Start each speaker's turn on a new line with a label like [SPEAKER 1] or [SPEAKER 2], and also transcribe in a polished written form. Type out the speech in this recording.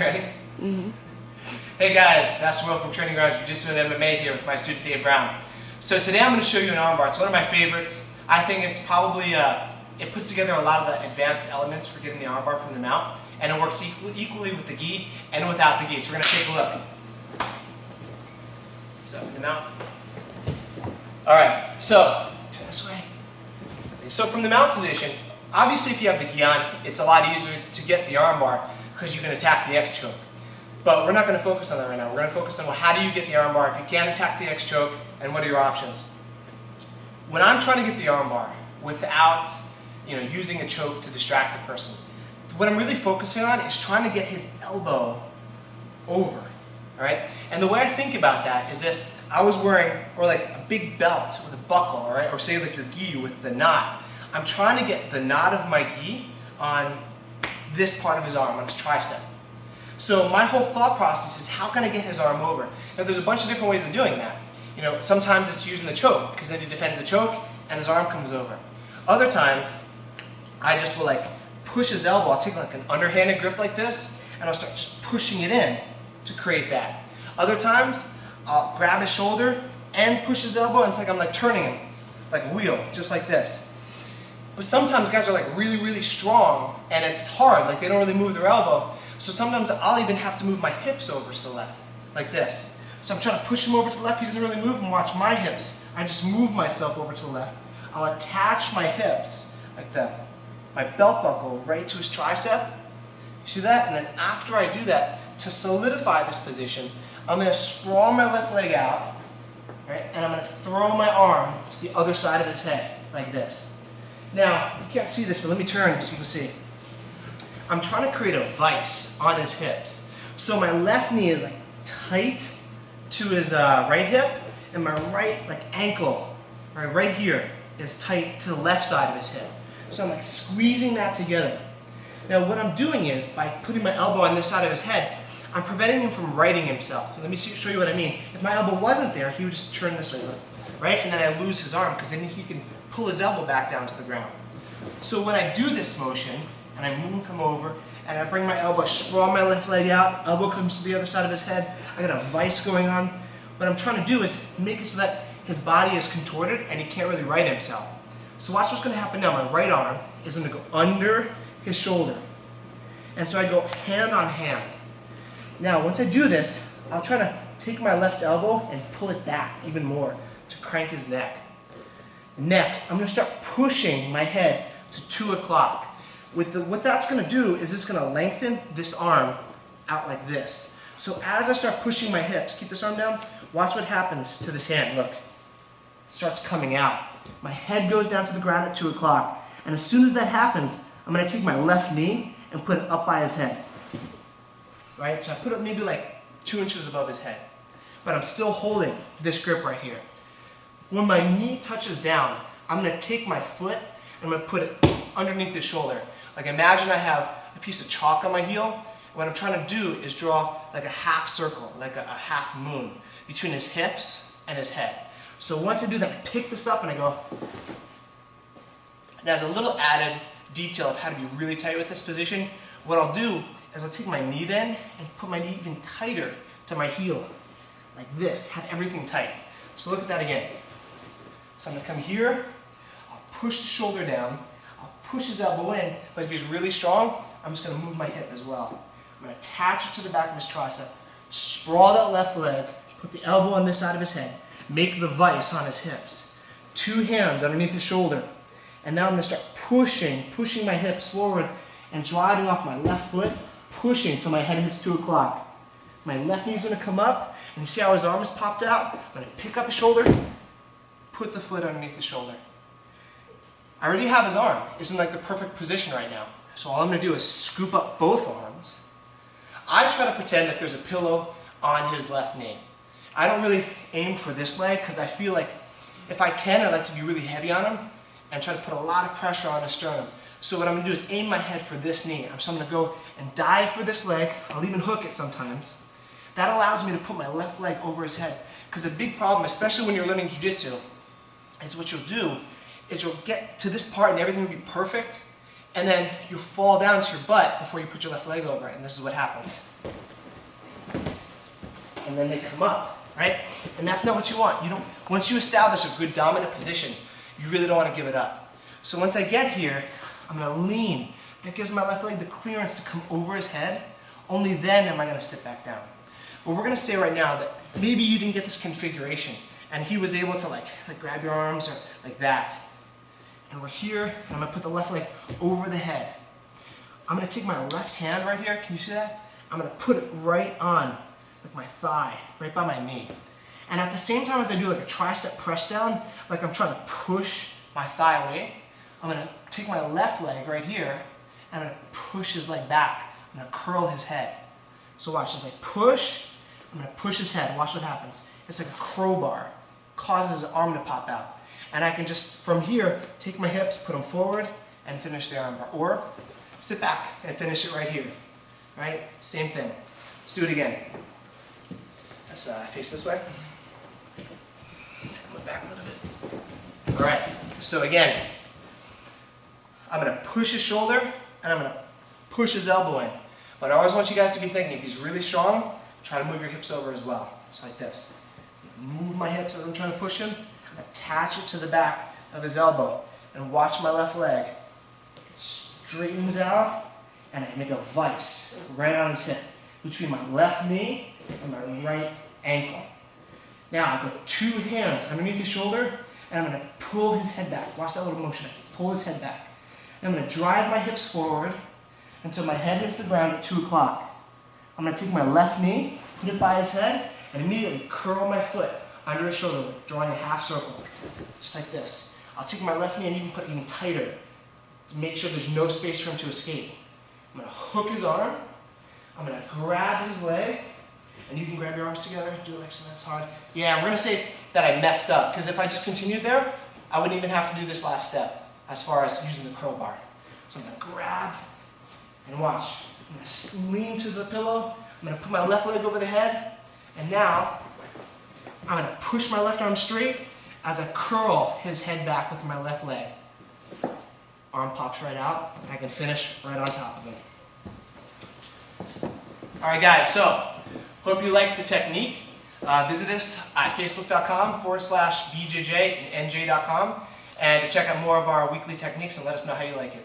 [SPEAKER 1] Ready? Hey guys, Master Will from Training Ground Jiu-Jitsu and MMA here with my student Dave Brown. So today I'm going to show you an armbar. It's one of my favorites. I think it's probably, it puts together a lot of the advanced elements for getting the armbar from the mount, and it works equally with the gi and without the gi. So we're going to take a look. So from the mount. Alright, so turn this way. So from the mount position, obviously if you have the gi on, it's a lot easier to get the armbar because you can attack the X-choke. But we're not going to focus on that right now. We're going to focus on, well, how do you get the armbar if you can't attack the X-choke, and what are your options? When I'm trying to get the armbar without using a choke to distract the person, what I'm really focusing on is trying to get his elbow over. All right? And the way I think about that is if I was wearing, or like a big belt with a buckle, all right? Or say like your gi with the knot, I'm trying to get the knot of my gi on this part of his arm, on his tricep. So my whole thought process is, how can I get his arm over? Now there's a bunch of different ways of doing that. Sometimes it's using the choke, because then he defends the choke and his arm comes over. Other times, I just will like push his elbow. I'll take like an underhanded grip like this, and I'll start just pushing it in to create that. Other times, I'll grab his shoulder and push his elbow, and it's like I'm like turning him, like a wheel, just like this. But sometimes guys are like really, really strong, and it's hard, like they don't really move their elbow. So sometimes I'll even have to move my hips over to the left, like this. So I'm trying to push him over to the left, he doesn't really move, and watch my hips. I just move myself over to the left. I'll attach my hips, like that, my belt buckle right to his tricep. You see that? And then after I do that, to solidify this position, I'm going to sprawl my left leg out, right? And I'm going to throw my arm to the other side of his head, like this. Now, you can't see this, but let me turn so you can see. I'm trying to create a vise on his hips. So my left knee is like tight to his right hip, and my right ankle, right here, is tight to the left side of his hip. So I'm like squeezing that together. Now what I'm doing is, by putting my elbow on this side of his head, I'm preventing him from righting himself. Let me show you what I mean. If my elbow wasn't there, he would just turn this way, right? And then I lose his arm, because then he can pull his elbow back down to the ground. So when I do this motion, and I move him over, and I bring my elbow, sprawl my left leg out, elbow comes to the other side of his head, I got a vise going on. What I'm trying to do is make it so that his body is contorted and he can't really right himself. So watch what's going to happen now. My right arm is going to go under his shoulder. And so I go hand on hand. Now once I do this, I'll try to take my left elbow and pull it back even more to crank his neck. Next, I'm going to start pushing my head to 2 o'clock. What that's going to do is it's going to lengthen this arm out like this. So as I start pushing my hips, keep this arm down, watch what happens to this hand. Look, it starts coming out. My head goes down to the ground at 2 o'clock. And as soon as that happens, I'm going to take my left knee and put it up by his head. Right? So I put it maybe like 2 inches above his head. But I'm still holding this grip right here. When my knee touches down, I'm going to take my foot and I'm going to put it underneath his shoulder. Like imagine I have a piece of chalk on my heel. What I'm trying to do is draw like a half circle, like a half moon between his hips and his head. So once I do that, I pick this up and I go. Now as a little added detail of how to be really tight with this position, what I'll do is I'll take my knee then and put my knee even tighter to my heel. Like this, have everything tight. So look at that again. So I'm going to come here, I'll push the shoulder down, I'll push his elbow in, but if he's really strong, I'm just going to move my hip as well. I'm going to attach it to the back of his tricep, sprawl that left leg, put the elbow on this side of his head, make the vise on his hips. 2 hands underneath his shoulder. And now I'm going to start pushing my hips forward and driving off my left foot, pushing till my head hits 2 o'clock. My left knee's going to come up, and you see how his arm is popped out? I'm going to pick up his shoulder, put the foot underneath his shoulder. I already have his arm. It's in like the perfect position right now. So all I'm going to do is scoop up both arms. I try to pretend that there's a pillow on his left knee. I don't really aim for this leg because I feel like if I can, I like to be really heavy on him and try to put a lot of pressure on his sternum. So what I'm going to do is aim my head for this knee. So I'm going to go and dive for this leg. I'll even hook it sometimes. That allows me to put my left leg over his head. Because a big problem, especially when you're learning Jiu-Jitsu, is what you'll do is you'll get to this part and everything will be perfect, and then you fall down to your butt before you put your left leg over it, and this is what happens. And then they come up, right? And that's not what you want. You don't. Once you establish a good dominant position, you really don't want to give it up. So once I get here, I'm going to lean. That gives my left leg the clearance to come over his head. Only then am I going to sit back down. But we're going to say right now that maybe you didn't get this configuration, and he was able to like grab your arms or like that. And we're here, and I'm going to put the left leg over the head. I'm going to take my left hand right here. Can you see that? I'm going to put it right on like my thigh, right by my knee. And at the same time as I do like a tricep press down, like I'm trying to push my thigh away, I'm going to take my left leg right here, and I'm going to push his leg back. I'm going to curl his head. So watch, as I push, I'm going to push his head. Watch what happens. It's like a crowbar. Causes his arm to pop out. And I can just, from here, take my hips, put them forward, and finish the armbar. Or sit back and finish it right here. Right? Same thing. Let's do it again. Let's face this way. Move back a little bit. All right. So again, I'm going to push his shoulder, and I'm going to push his elbow in. But I always want you guys to be thinking, if he's really strong, try to move your hips over as well. Just like this. Move my hips as I'm trying to push him. Attach it to the back of his elbow. And watch my left leg. It straightens out, and I make a vise right on his hip. Between my left knee and my right ankle. Now, I put two hands underneath his shoulder, and I'm going to pull his head back. Watch that little motion. Pull his head back. And I'm going to drive my hips forward until my head hits the ground at 2 o'clock. I'm going to take my left knee, put it by his head, and immediately curl my foot under his shoulder, drawing a half circle. Just like this. I'll take my left knee and even put it even tighter to make sure there's no space for him to escape. I'm going to hook his arm. I'm going to grab his leg. And you can grab your arms together, do it like so that's hard. Yeah, we're going to say that I messed up, because if I just continued there, I wouldn't even have to do this last step as far as using the crowbar. So I'm going to grab and watch. I'm going to lean to the pillow. I'm going to put my left leg over the head. And now, I'm going to push my left arm straight as I curl his head back with my left leg. Arm pops right out, and I can finish right on top of him. All right, guys, so hope you liked the technique. Visit us at facebook.com/bjj and nj.com and check out more of our weekly techniques and let us know how you like it.